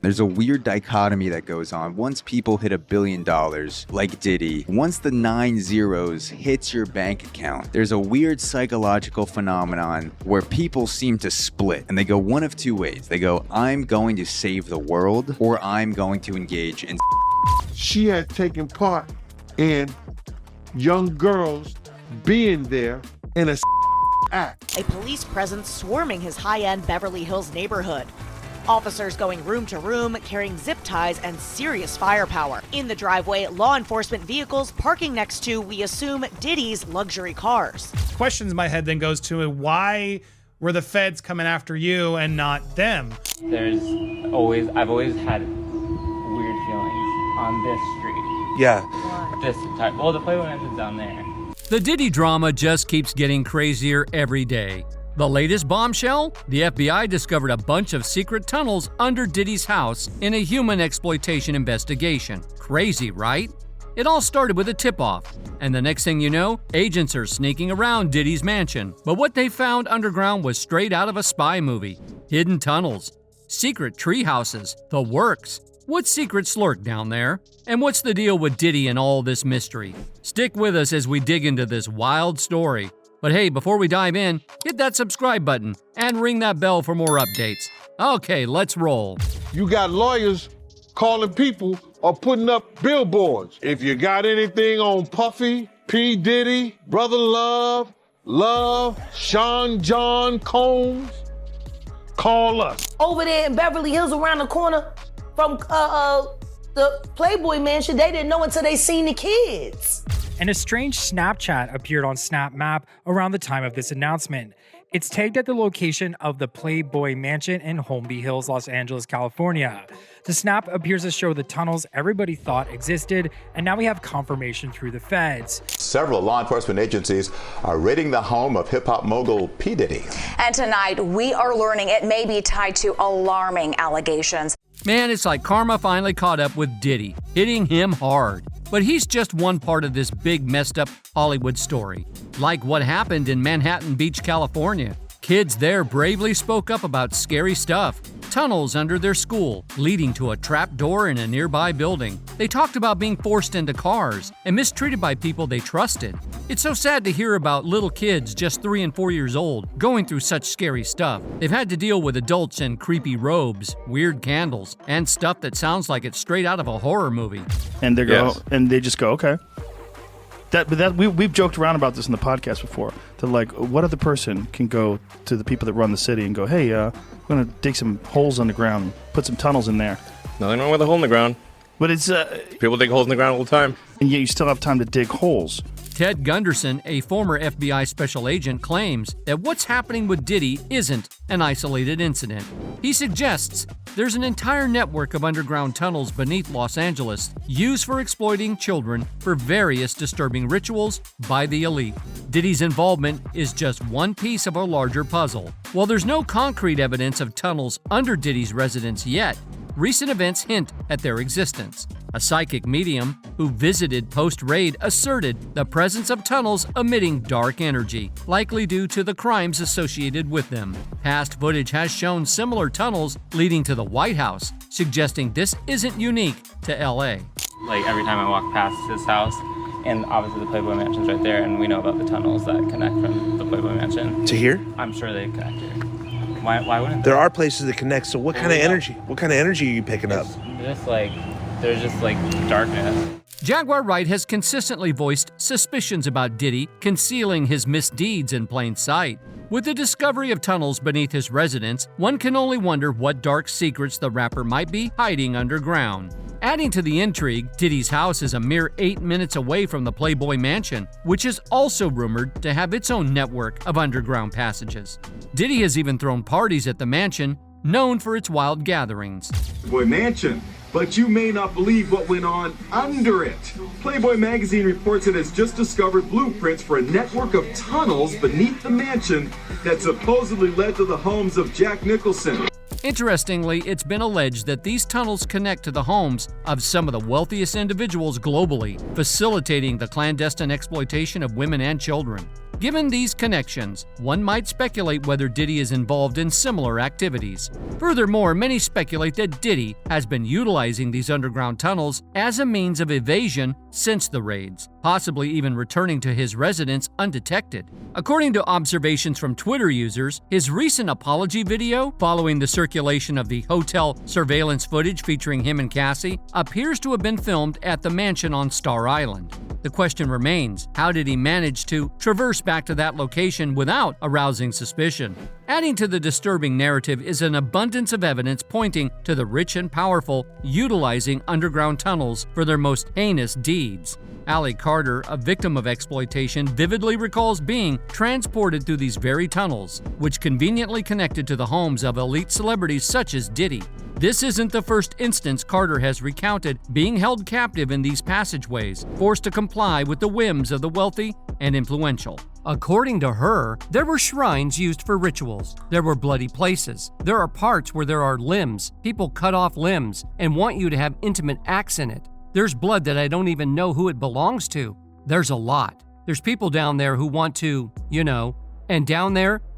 There's a weird dichotomy that goes on. Once people hit $1 billion, like Diddy, once the 9 zeros hits your bank account, there's a weird psychological phenomenon where people seem to split, and they go one of two ways. They go, I'm going to save the world, or I'm going to engage in. She had taken part in young girls being there in a act. A police presence swarming his high-end Beverly Hills neighborhood. Officers going room to room, carrying zip ties and serious firepower. In the driveway, law enforcement vehicles parking next to, we assume, Diddy's luxury cars. Questions in my head then goes to why were the feds coming after you and not them? I've always had weird feelings on this street. Yeah. This type. Well, the Playboy Mansion's down there. The Diddy drama just keeps getting crazier every day. The latest bombshell? The FBI discovered a bunch of secret tunnels under Diddy's house in a human exploitation investigation. Crazy, right? It all started with a tip-off, and the next thing you know, agents are sneaking around Diddy's mansion. But what they found underground was straight out of a spy movie. Hidden tunnels, secret treehouses, the works. What secrets lurk down there? And what's the deal with Diddy and all this mystery? Stick with us as we dig into this wild story. But hey, before we dive in, hit that subscribe button and ring that bell for more updates. Okay, let's roll. You got lawyers calling people or putting up billboards. If you got anything on Puffy, P. Diddy, Brother Love, Sean John Combs, call us. Over there in Beverly Hills around the corner from the Playboy Mansion, they didn't know until they seen the kids. And a strange Snapchat appeared on Snap Map around the time of this announcement. It's tagged at the location of the Playboy Mansion in Holmby Hills, Los Angeles, California. The snap appears to show the tunnels everybody thought existed, and now we have confirmation through the feds. Several law enforcement agencies are raiding the home of hip-hop mogul P. Diddy. And tonight, we are learning it may be tied to alarming allegations. Man, it's like karma finally caught up with Diddy, hitting him hard. But he's just one part of this big messed up Hollywood story. Like what happened in Manhattan Beach, California. Kids there bravely spoke up about scary stuff. Tunnels under their school, leading to a trap door in a nearby building. They talked about being forced into cars and mistreated by people they trusted. It's so sad to hear about little kids just 3 and 4 years old going through such scary stuff. They've had to deal with adults in creepy robes, weird candles, and stuff that sounds like it's straight out of a horror movie. And they just go, okay. We've joked around about this in the podcast before. That like, what other person can go to the people that run the city and go, hey, we're going to dig some holes on the ground, put some tunnels in there. Nothing wrong with a hole in the ground. But it's... people dig holes in the ground all the time. And yet you still have time to dig holes. Ted Gunderson, a former FBI special agent, claims that what's happening with Diddy isn't an isolated incident. He suggests there's an entire network of underground tunnels beneath Los Angeles used for exploiting children for various disturbing rituals by the elite. Diddy's involvement is just one piece of a larger puzzle. While there's no concrete evidence of tunnels under Diddy's residence yet, recent events hint at their existence. A psychic medium who visited post-raid asserted the presence of tunnels emitting dark energy, likely due to the crimes associated with them. Past footage has shown similar tunnels leading to the White House, suggesting this isn't unique to LA. Like every time I walk past his house, and obviously the Playboy Mansion's right there, and we know about the tunnels that connect from the Playboy Mansion. To here? I'm sure they connect here. Why wouldn't There are places that connect, so what kind of energy? What kind of energy are you picking up? There's just darkness. Jaguar Wright has consistently voiced suspicions about Diddy concealing his misdeeds in plain sight. With the discovery of tunnels beneath his residence, one can only wonder what dark secrets the rapper might be hiding underground. Adding to the intrigue, Diddy's house is a mere 8 minutes away from the Playboy Mansion, which is also rumored to have its own network of underground passages. Diddy has even thrown parties at the mansion, known for its wild gatherings. Playboy Mansion, but you may not believe what went on under it. Playboy magazine reports it has just discovered blueprints for a network of tunnels beneath the mansion that supposedly led to the homes of Jack Nicholson. Interestingly, it's been alleged that these tunnels connect to the homes of some of the wealthiest individuals globally, facilitating the clandestine exploitation of women and children. Given these connections, one might speculate whether Diddy is involved in similar activities. Furthermore, many speculate that Diddy has been utilizing these underground tunnels as a means of evasion since the raids, possibly even returning to his residence undetected. According to observations from Twitter users, his recent apology video, following the circulation of the hotel surveillance footage featuring him and Cassie, appears to have been filmed at the mansion on Star Island. The question remains, how did he manage to traverse back to that location without arousing suspicion? Adding to the disturbing narrative is an abundance of evidence pointing to the rich and powerful utilizing underground tunnels for their most heinous deeds. Allie Carter, a victim of exploitation, vividly recalls being transported through these very tunnels, which conveniently connected to the homes of elite celebrities such as Diddy. This isn't the first instance Carter has recounted being held captive in these passageways, forced to comply with the whims of the wealthy and influential. According to her, there were shrines used for rituals. There were bloody places. There are parts where there are limbs. People cut off limbs and want you to have intimate acts in it. There's blood that I don't even know who it belongs to. There's a lot. There's people down there who want to, and down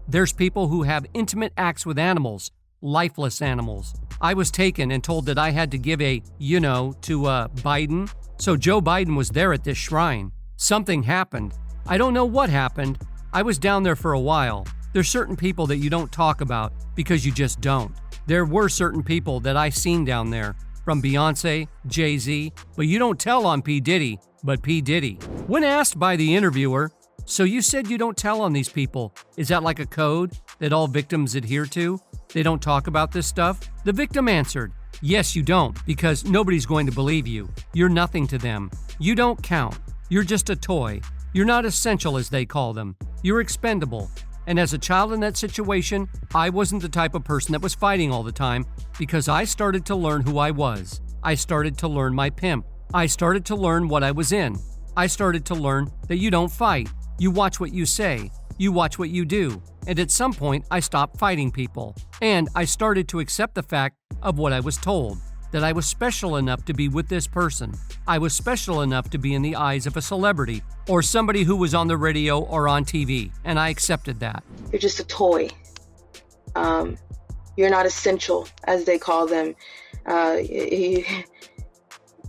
there's people who have intimate acts with animals, lifeless animals. I was taken and told that I had to give to Biden. So Joe Biden was there at this shrine. Something happened. I don't know what happened. I was down there for a while. There's certain people that you don't talk about because you just don't. There were certain people that I seen down there, from Beyonce, Jay-Z, but you don't tell on P. Diddy, but P. Diddy. When asked by the interviewer, so you said you don't tell on these people, is that like a code that all victims adhere to? They don't talk about this stuff? The victim answered, yes, you don't, because nobody's going to believe you. You're nothing to them. You don't count. You're just a toy. You're not essential, as they call them. You're expendable. And as a child in that situation, I wasn't the type of person that was fighting all the time because I started to learn who I was. I started to learn my pimp. I started to learn what I was in. I started to learn that you don't fight. You watch what you say. You watch what you do. And at some point, I stopped fighting people. And I started to accept the fact of what I was told, that I was special enough to be with this person. I was special enough to be in the eyes of a celebrity or somebody who was on the radio or on TV, and I accepted that. You're just a toy. You're not essential, as they call them.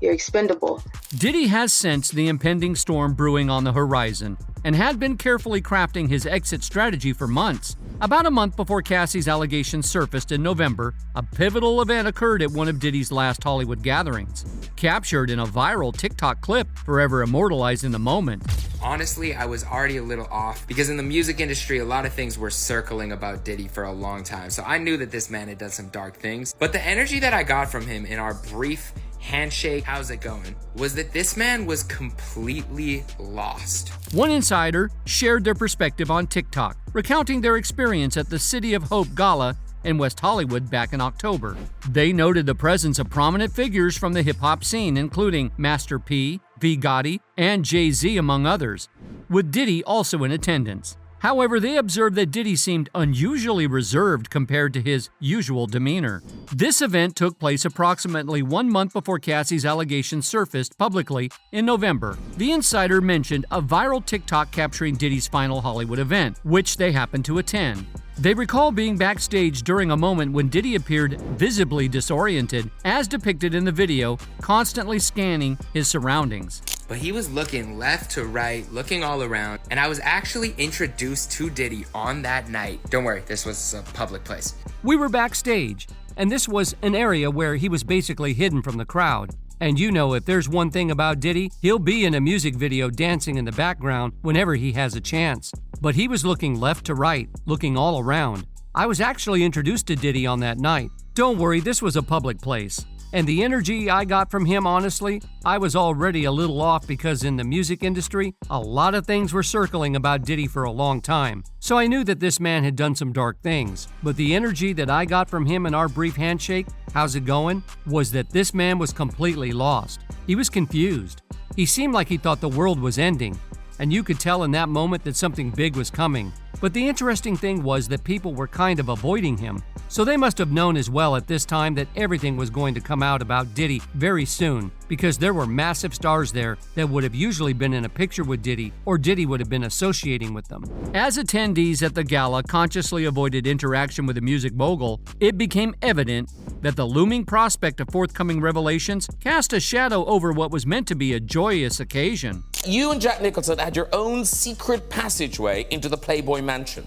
You're expendable. Diddy has sensed the impending storm brewing on the horizon and had been carefully crafting his exit strategy for months. About a month before Cassie's allegations surfaced in November, a pivotal event occurred at one of Diddy's last Hollywood gatherings, captured in a viral TikTok clip forever immortalized in the moment. Honestly, I was already a little off because in the music industry, a lot of things were circling about Diddy for a long time. So I knew that this man had done some dark things. But the energy that I got from him in our brief handshake, how's it going, was that this man was completely lost. One insider shared their perspective on TikTok, recounting their experience at the City of Hope Gala in West Hollywood back in October. They noted the presence of prominent figures from the hip-hop scene, including Master P, V. Gotti, and Jay-Z, among others, with Diddy also in attendance. However, they observed that Diddy seemed unusually reserved compared to his usual demeanor. This event took place approximately 1 month before Cassie's allegations surfaced publicly in November. The insider mentioned a viral TikTok capturing Diddy's final Hollywood event, which they happened to attend. They recall being backstage during a moment when Diddy appeared visibly disoriented, as depicted in the video, constantly scanning his surroundings. But he was looking left to right, looking all around, and I was actually introduced to Diddy on that night. Don't worry, this was a public place. We were backstage, and this was an area where he was basically hidden from the crowd. And if there's one thing about Diddy, he'll be in a music video dancing in the background whenever he has a chance. But he was looking left to right, looking all around. I was actually introduced to Diddy on that night. Don't worry, this was a public place. And the energy I got from him, honestly, I was already a little off because in the music industry, a lot of things were circling about Diddy for a long time. So I knew that this man had done some dark things. But the energy that I got from him in our brief handshake, how's it going, was that this man was completely lost. He was confused. He seemed like he thought the world was ending. And you could tell in that moment that something big was coming. But the interesting thing was that people were kind of avoiding him. So they must have known as well at this time that everything was going to come out about Diddy very soon, because there were massive stars there that would have usually been in a picture with Diddy, or Diddy would have been associating with them. As attendees at the gala consciously avoided interaction with the music mogul, it became evident that the looming prospect of forthcoming revelations cast a shadow over what was meant to be a joyous occasion. You and Jack Nicholson had your own secret passageway into the Playboy Mansion.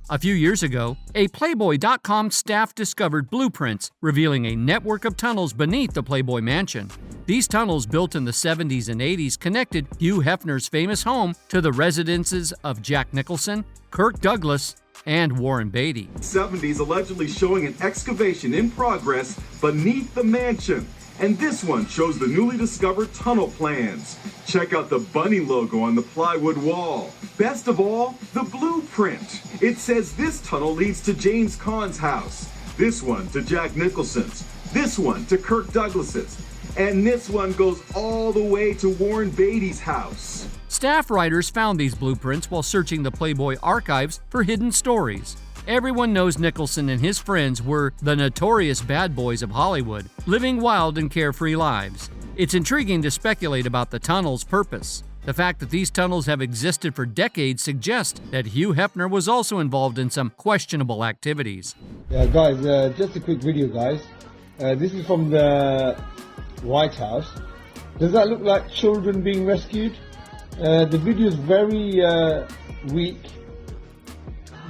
A few years ago, a Playboy.com staff discovered blueprints revealing a network of tunnels beneath the Playboy Mansion. These tunnels, built in the 70s and 80s, connected Hugh Hefner's famous home to the residences of Jack Nicholson, Kirk Douglas, and Warren Beatty. 70s allegedly showing an excavation in progress beneath the mansion. And this one shows the newly discovered tunnel plans. Check out the bunny logo on the plywood wall. Best of all, the blueprint. It says this tunnel leads to James Caan's house, this one to Jack Nicholson's, this one to Kirk Douglas's, and this one goes all the way to Warren Beatty's house. Staff writers found these blueprints while searching the Playboy archives for hidden stories. Everyone knows Nicholson and his friends were the notorious bad boys of Hollywood, living wild and carefree lives. It's intriguing to speculate about the tunnel's purpose. The fact that these tunnels have existed for decades suggests that Hugh Hefner was also involved in some questionable activities. Yeah, guys, just a quick video, guys. This is from the White House. Does that look like children being rescued? The video is very weak,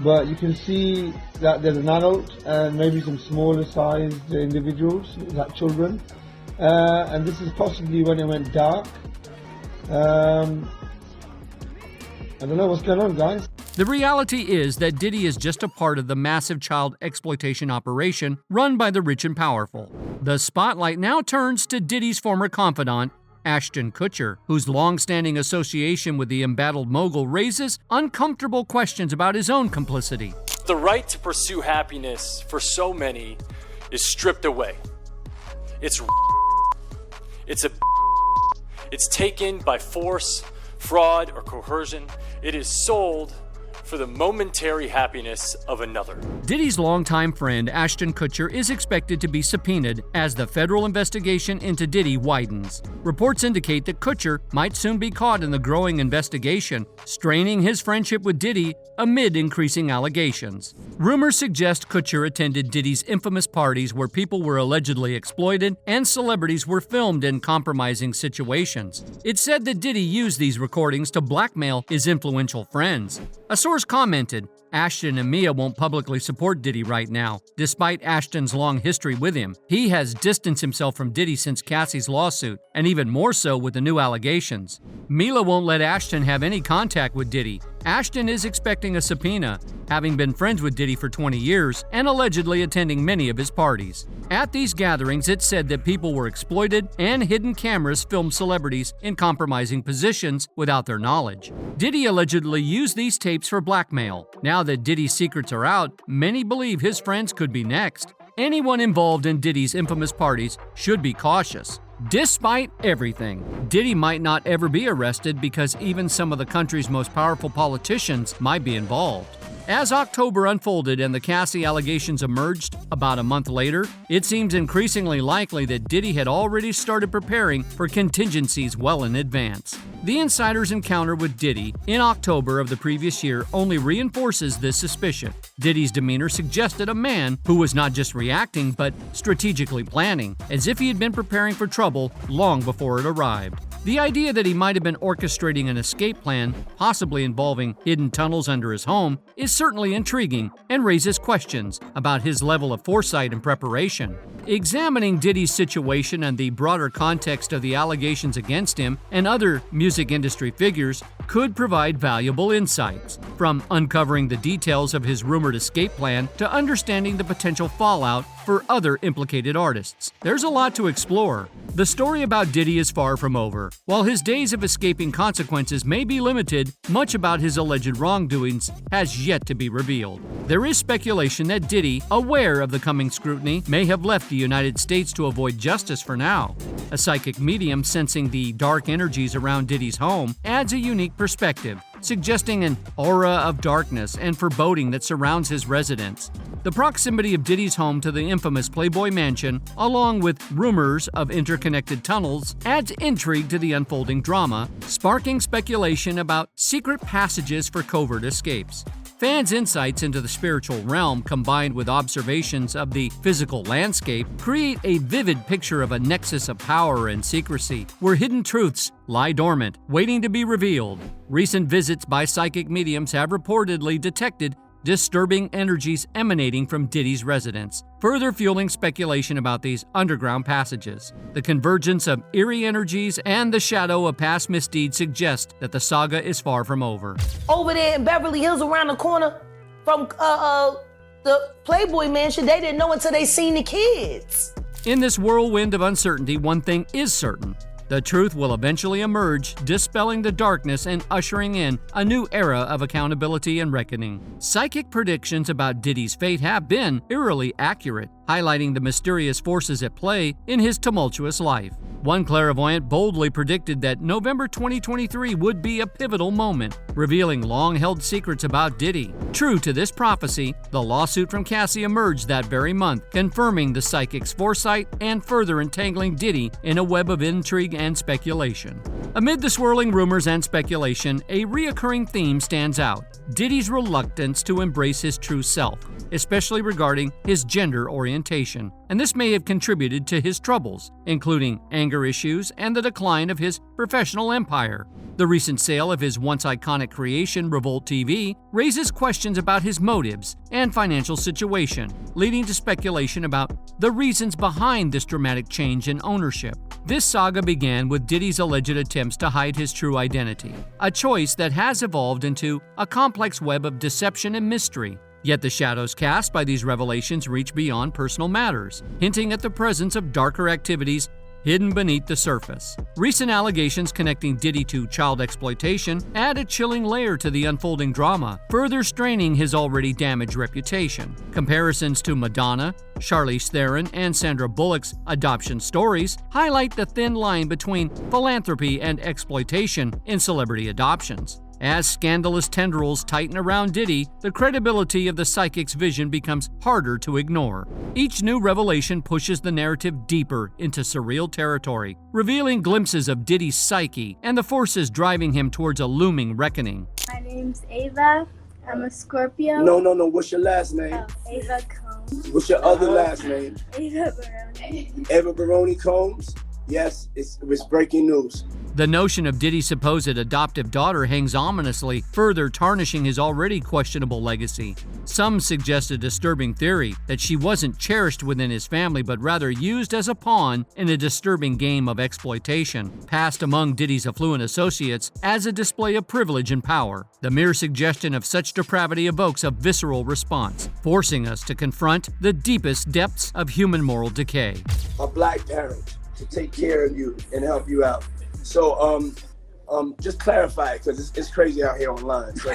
but you can see that there's an adult and maybe some smaller sized individuals, like children. And this is possibly when it went dark. I don't know what's going on, guys. The reality is that Diddy is just a part of the massive child exploitation operation run by the rich and powerful. The spotlight now turns to Diddy's former confidant, Ashton Kutcher, whose long-standing association with the embattled mogul raises uncomfortable questions about his own complicity. The right to pursue happiness for so many is stripped away. It's taken by force, fraud, or coercion. It is sold for the momentary happiness of another. Diddy's longtime friend Ashton Kutcher is expected to be subpoenaed as the federal investigation into Diddy widens. Reports indicate that Kutcher might soon be caught in the growing investigation, straining his friendship with Diddy amid increasing allegations. Rumors suggest Kutcher attended Diddy's infamous parties where people were allegedly exploited and celebrities were filmed in compromising situations. It's said that Diddy used these recordings to blackmail his influential friends. A source commented, Ashton and Mia won't publicly support Diddy right now, despite Ashton's long history with him. He has distanced himself from Diddy since Cassie's lawsuit, and even more so with the new allegations. Mila won't let Ashton have any contact with Diddy. Ashton is expecting a subpoena, having been friends with Diddy for 20 years and allegedly attending many of his parties. At these gatherings, it's said that people were exploited and hidden cameras filmed celebrities in compromising positions without their knowledge. Diddy allegedly used these tapes for blackmail. Now that Diddy's secrets are out, many believe his friends could be next. Anyone involved in Diddy's infamous parties should be cautious. Despite everything, Diddy might not ever be arrested because even some of the country's most powerful politicians might be involved. As October unfolded and the Cassie allegations emerged about a month later, it seems increasingly likely that Diddy had already started preparing for contingencies well in advance. The insider's encounter with Diddy in October of the previous year only reinforces this suspicion. Diddy's demeanor suggested a man who was not just reacting but strategically planning, as if he had been preparing for trouble long before it arrived. The idea that he might have been orchestrating an escape plan, possibly involving hidden tunnels under his home, is certainly intriguing and raises questions about his level of foresight and preparation. Examining Diddy's situation and the broader context of the allegations against him and other music industry figures could provide valuable insights, from uncovering the details of his rumored escape plan to understanding the potential fallout for other implicated artists. There's a lot to explore. The story about Diddy is far from over. While his days of escaping consequences may be limited, much about his alleged wrongdoings has yet to be revealed. There is speculation that Diddy, aware of the coming scrutiny, may have left the United States to avoid justice for now. A psychic medium sensing the dark energies around Diddy's home adds a unique perspective, suggesting an aura of darkness and foreboding that surrounds his residence. The proximity of Diddy's home to the infamous Playboy Mansion, along with rumors of interconnected tunnels, adds intrigue to the unfolding drama, sparking speculation about secret passages for covert escapes. Fans' insights into the spiritual realm, combined with observations of the physical landscape, create a vivid picture of a nexus of power and secrecy, where hidden truths lie dormant, waiting to be revealed. Recent visits by psychic mediums have reportedly detected disturbing energies emanating from Diddy's residence, further fueling speculation about these underground passages. The convergence of eerie energies and the shadow of past misdeeds suggest that the saga is far from over. Over there in Beverly Hills, around the corner from the Playboy Mansion, they didn't know until they seen the kids. In this whirlwind of uncertainty, one thing is certain. The truth will eventually emerge, dispelling the darkness and ushering in a new era of accountability and reckoning. Psychic predictions about Diddy's fate have been eerily accurate, highlighting the mysterious forces at play in his tumultuous life. One clairvoyant boldly predicted that November 2023 would be a pivotal moment, revealing long-held secrets about Diddy. True to this prophecy, the lawsuit from Cassie emerged that very month, confirming the psychic's foresight and further entangling Diddy in a web of intrigue and speculation. Amid the swirling rumors and speculation, a reoccurring theme stands out: Diddy's reluctance to embrace his true self, especially regarding his gender orientation, and this may have contributed to his troubles, including anger issues and the decline of his professional empire. The recent sale of his once iconic creation, Revolt TV, raises questions about his motives and financial situation, leading to speculation about the reasons behind this dramatic change in ownership. This saga began with Diddy's alleged attempts to hide his true identity, a choice that has evolved into a complex web of deception and mystery. Yet the shadows cast by these revelations reach beyond personal matters, hinting at the presence of darker activities hidden beneath the surface. Recent allegations connecting Diddy to child exploitation add a chilling layer to the unfolding drama, further straining his already damaged reputation. Comparisons to Madonna, Charlize Theron, and Sandra Bullock's adoption stories highlight the thin line between philanthropy and exploitation in celebrity adoptions. As scandalous tendrils tighten around Diddy, the credibility of the psychic's vision becomes harder to ignore. Each new revelation pushes the narrative deeper into surreal territory, revealing glimpses of Diddy's psyche and the forces driving him towards a looming reckoning. My name's Ava. I'm a Scorpio. No. What's your last name? Ava Combs. What's your other last name? Ava Baroni. Eva Baroni Combs? Yes, it's breaking news. The notion of Diddy's supposed adoptive daughter hangs ominously, further tarnishing his already questionable legacy. Some suggest a disturbing theory that she wasn't cherished within his family but rather used as a pawn in a disturbing game of exploitation, passed among Diddy's affluent associates as a display of privilege and power. The mere suggestion of such depravity evokes a visceral response, forcing us to confront the deepest depths of human moral decay. A black parent to take care of you and help you out. So, just clarify it, because it's crazy out here online. So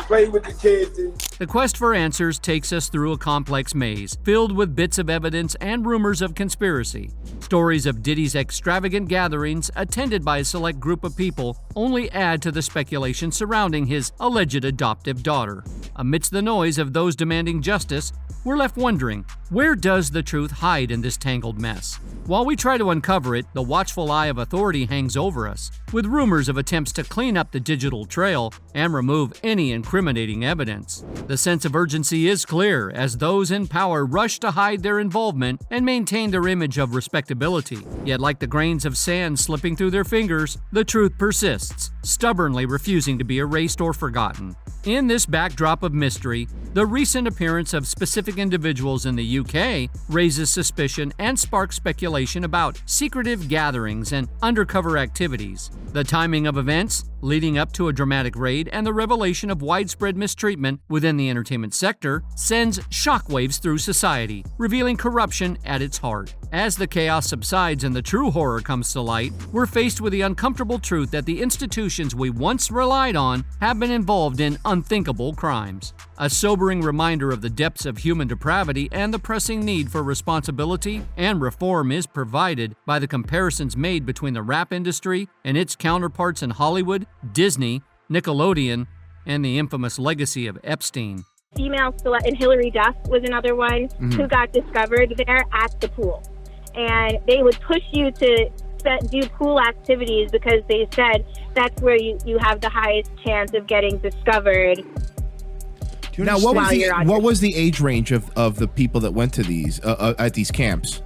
play with the kids. The quest for answers takes us through a complex maze, filled with bits of evidence and rumors of conspiracy. Stories of Diddy's extravagant gatherings, attended by a select group of people, only add to the speculation surrounding his alleged adoptive daughter. Amidst the noise of those demanding justice, we're left wondering, where does the truth hide in this tangled mess? While we try to uncover it, the watchful eye of authority hangs over us, with rumors of attempts to clean up the digital trail and remove any incriminating evidence. The sense of urgency is clear as those in power rush to hide their involvement and maintain their image of respectability. Yet, like the grains of sand slipping through their fingers, the truth persists, stubbornly refusing to be erased or forgotten. In this backdrop of mystery, the recent appearance of specific individuals in the UK raises suspicion and sparks speculation about secretive gatherings and undercover activities. The timing of events leading up to a dramatic raid and the revelation of widespread mistreatment within the entertainment sector, sends shockwaves through society, revealing corruption at its heart. As the chaos subsides and the true horror comes to light, we're faced with the uncomfortable truth that the institutions we once relied on have been involved in unthinkable crimes. A sobering reminder of the depths of human depravity and the pressing need for responsibility and reform is provided by the comparisons made between the rap industry and its counterparts in Hollywood, Disney, Nickelodeon, and the infamous legacy of Epstein. Female celeb, and Hillary Duff was another one who got discovered there at the pool. And they would push you to do pool activities because they said that's where you have the highest chance of getting discovered. Now, what was the age range of the people that went to these at these camps?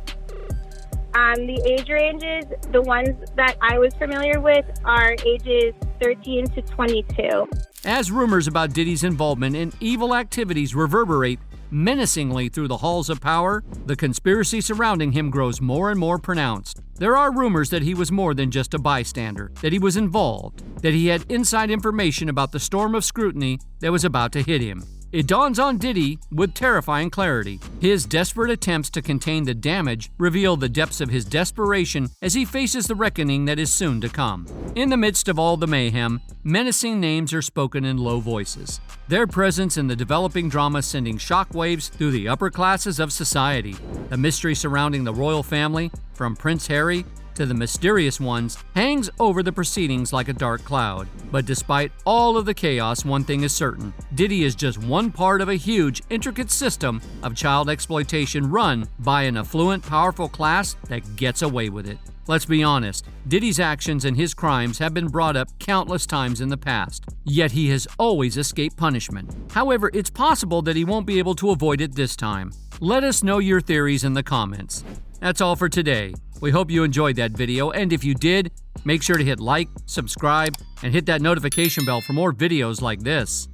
The age ranges, the ones that I was familiar with, are ages 13 to 22. As rumors about Diddy's involvement in evil activities reverberate menacingly through the halls of power, the conspiracy surrounding him grows more and more pronounced. There are rumors that he was more than just a bystander, that he was involved, that he had inside information about the storm of scrutiny that was about to hit him. It dawns on Diddy with terrifying clarity. His desperate attempts to contain the damage reveal the depths of his desperation as he faces the reckoning that is soon to come. In the midst of all the mayhem, menacing names are spoken in low voices, their presence in the developing drama sending shockwaves through the upper classes of society. The mystery surrounding the royal family, from Prince Harry to the mysterious ones, hangs over the proceedings like a dark cloud. But despite all of the chaos, one thing is certain: Diddy is just one part of a huge, intricate system of child exploitation run by an affluent, powerful class that gets away with it. Let's be honest, Diddy's actions and his crimes have been brought up countless times in the past, yet he has always escaped punishment. However, it's possible that he won't be able to avoid it this time. Let us know your theories in the comments. That's all for today. We hope you enjoyed that video, and if you did, make sure to hit like, subscribe, and hit that notification bell for more videos like this.